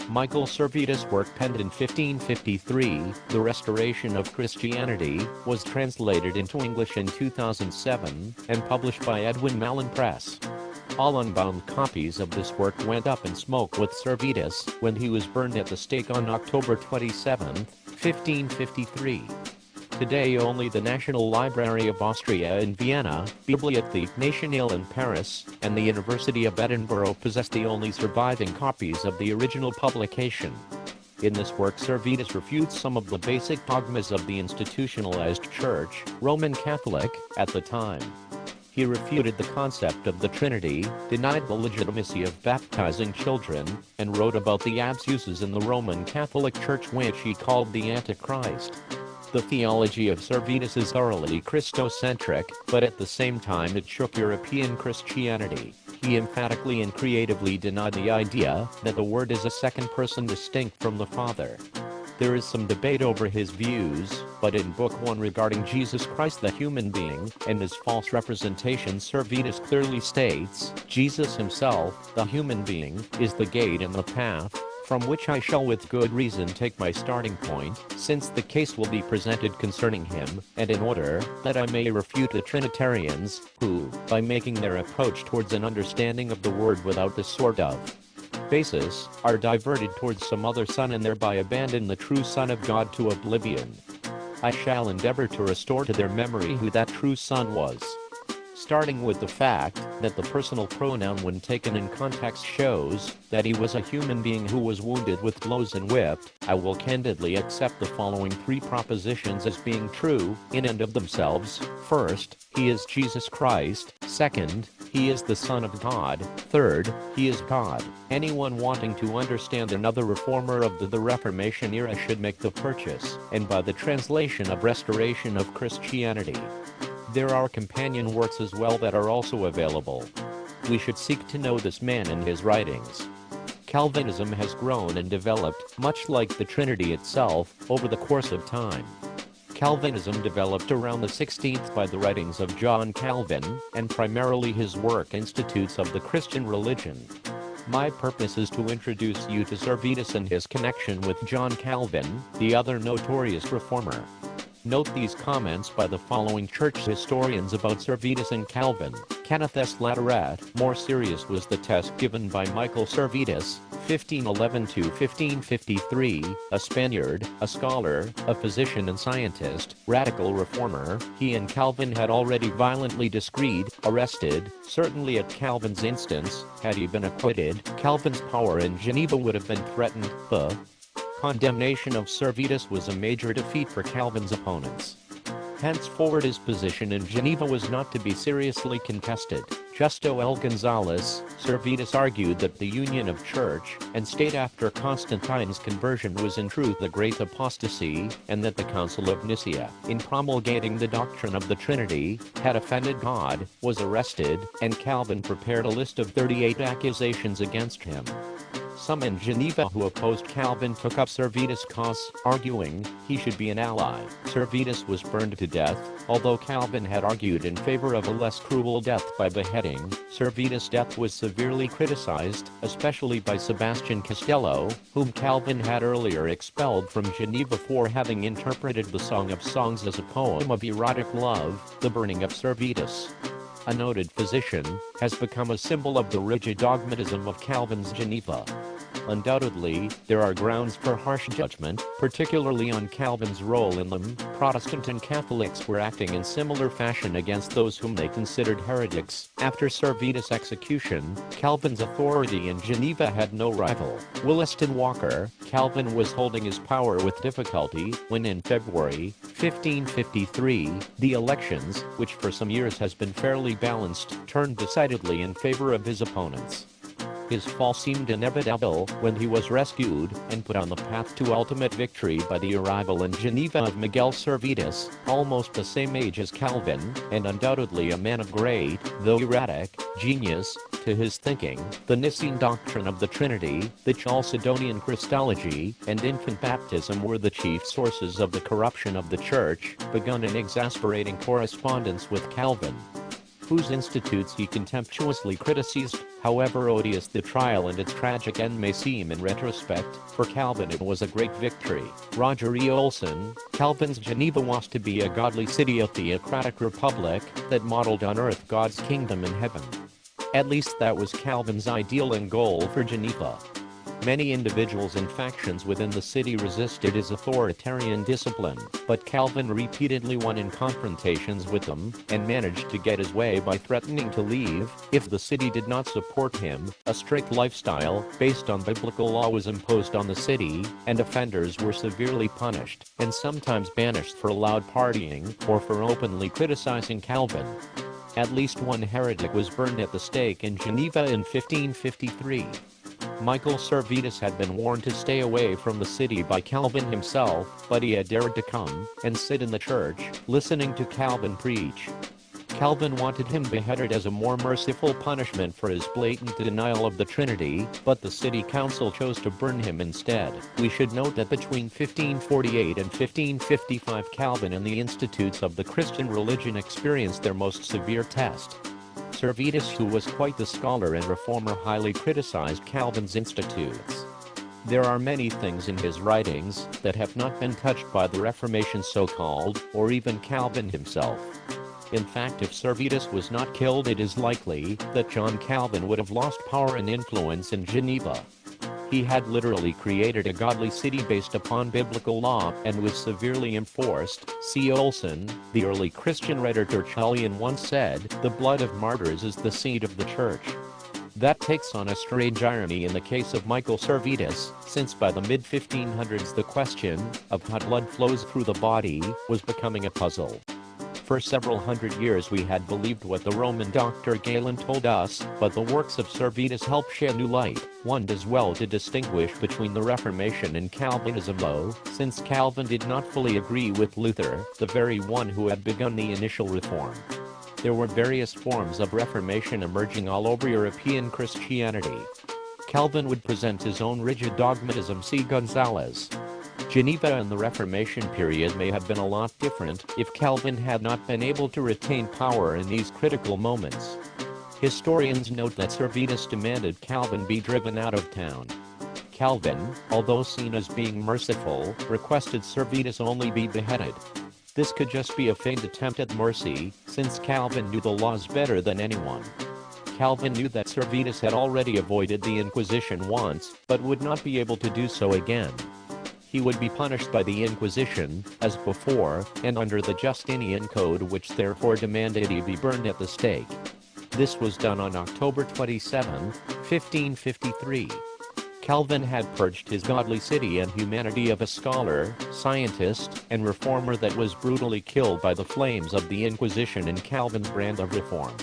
Michael Servetus' work penned in 1553, The Restoration of Christianity, was translated into English in 2007 and published by Edwin Mallon Press. All unbound copies of this work went up in smoke with Servetus when he was burned at the stake on October 27, 1553. Today only the National Library of Austria in Vienna, Bibliothèque Nationale in Paris, and the University of Edinburgh possess the only surviving copies of the original publication. In this work, Servetus refutes some of the basic dogmas of the institutionalized Church, Roman Catholic, at the time. He refuted the concept of the Trinity, denied the legitimacy of baptizing children, and wrote about the abuses in the Roman Catholic Church, which he called the Antichrist. The theology of Servetus is thoroughly Christocentric, but at the same time it shook European Christianity. He emphatically and creatively denied the idea that the Word is a second person distinct from the Father. There is some debate over his views, but in Book 1 regarding Jesus Christ the human being and his false representation, Servetus clearly states, Jesus himself, the human being, is the gate and the path, from which I shall with good reason take my starting point, since the case will be presented concerning him, and in order that I may refute the Trinitarians, who, by making their approach towards an understanding of the Word without this sort of basis, are diverted towards some other son and thereby abandon the true Son of God to oblivion. I shall endeavor to restore to their memory who that true Son was. Starting with the fact that the personal pronoun when taken in context shows that he was a human being who was wounded with blows and whipped, I will candidly accept the following three propositions as being true, in and of themselves. First, he is Jesus Christ. Second, he is the Son of God. Third, he is God. Anyone wanting to understand another reformer of the Reformation era should make the purchase, and by the translation of Restoration of Christianity. There are companion works as well that are also available. We should seek to know this man and his writings. Calvinism has grown and developed, much like the Trinity itself, over the course of time. Calvinism developed around the 16th by the writings of John Calvin, and primarily his work Institutes of the Christian Religion. My purpose is to introduce you to Servetus and his connection with John Calvin, the other notorious reformer. Note these comments by the following church historians about Servetus and Calvin. Kenneth S. Latourette. More serious was the test given by Michael Servetus, 1511–1553, a Spaniard, a scholar, a physician and scientist, radical reformer. He and Calvin had already violently disagreed, arrested. Certainly at Calvin's instance, had he been acquitted, Calvin's power in Geneva would have been threatened. The condemnation of Servetus was a major defeat for Calvin's opponents. Henceforward his position in Geneva was not to be seriously contested. Justo L. Gonzalez, Servetus argued that the union of church and state after Constantine's conversion was in truth a great apostasy, and that the Council of Nicaea, in promulgating the doctrine of the Trinity, had offended God, was arrested, and Calvin prepared a list of 38 accusations against him. Some in Geneva who opposed Calvin took up Servetus' cause, arguing he should be an ally. Servetus was burned to death, although Calvin had argued in favor of a less cruel death by beheading. Servetus' death was severely criticized, especially by Sebastian Castello, whom Calvin had earlier expelled from Geneva for having interpreted the Song of Songs as a poem of erotic love. The burning of Servetus, a noted physician, has become a symbol of the rigid dogmatism of Calvin's Geneva. Undoubtedly, there are grounds for harsh judgment, particularly on Calvin's role in them. Protestant and Catholics were acting in similar fashion against those whom they considered heretics. After Servetus' execution, Calvin's authority in Geneva had no rival. Williston Walker. Calvin was holding his power with difficulty when in February 1553, the elections, which for some years has been fairly balanced, turned decidedly in favor of his opponents. His fall seemed inevitable when he was rescued and put on the path to ultimate victory by the arrival in Geneva of Miguel Servetus, almost the same age as Calvin, and undoubtedly a man of great, though erratic, genius. To his thinking, the Nicene doctrine of the Trinity, the Chalcedonian Christology, and infant baptism were the chief sources of the corruption of the Church, begun in exasperating correspondence with Calvin, whose institutes he contemptuously criticized. However odious the trial and its tragic end may seem in retrospect, for Calvin it was a great victory. Roger E. Olson, Calvin's Geneva was to be a godly city, a theocratic republic that modeled on earth God's kingdom in heaven. At least that was Calvin's ideal and goal for Geneva. Many individuals and factions within the city resisted his authoritarian discipline, but Calvin repeatedly won in confrontations with them, and managed to get his way by threatening to leave if the city did not support him. A strict lifestyle, based on biblical law, was imposed on the city, and offenders were severely punished, and sometimes banished for loud partying, or for openly criticizing Calvin. At least one heretic was burned at the stake in Geneva in 1553. Michael Servetus had been warned to stay away from the city by Calvin himself, but he had dared to come and sit in the church, listening to Calvin preach. Calvin wanted him beheaded as a more merciful punishment for his blatant denial of the Trinity, but the city council chose to burn him instead. We should note that between 1548 and 1555 Calvin and the institutes of the Christian religion experienced their most severe test. Servetus, who was quite the scholar and reformer, highly criticized Calvin's institutes. There are many things in his writings that have not been touched by the Reformation so-called, or even Calvin himself. In fact, if Servetus was not killed, it is likely that John Calvin would have lost power and influence in Geneva. He had literally created a godly city based upon biblical law and was severely enforced. C. Olson, the early Christian writer Tertullian, once said, "The blood of martyrs is the seed of the church." That takes on a strange irony in the case of Michael Servetus, since by the mid-1500s the question of how blood flows through the body was becoming a puzzle. For several hundred years we had believed what the Roman doctor Galen told us, but the works of Servetus help shed new light. One does well to distinguish between the Reformation and Calvinism, though, since Calvin did not fully agree with Luther, the very one who had begun the initial reform. There were various forms of Reformation emerging all over European Christianity. Calvin would present his own rigid dogmatism. See Gonzalez. Geneva and the Reformation period may have been a lot different if Calvin had not been able to retain power in these critical moments. Historians note that Servetus demanded Calvin be driven out of town. Calvin, although seen as being merciful, requested Servetus only be beheaded. This could just be a faint attempt at mercy, since Calvin knew the laws better than anyone. Calvin knew that Servetus had already avoided the Inquisition once, but would not be able to do so again. He would be punished by the Inquisition, as before, and under the Justinian Code, which therefore demanded he be burned at the stake. This was done on October 27, 1553. Calvin had purged his godly city and humanity of a scholar, scientist, and reformer that was brutally killed by the flames of the Inquisition in Calvin's brand of reform.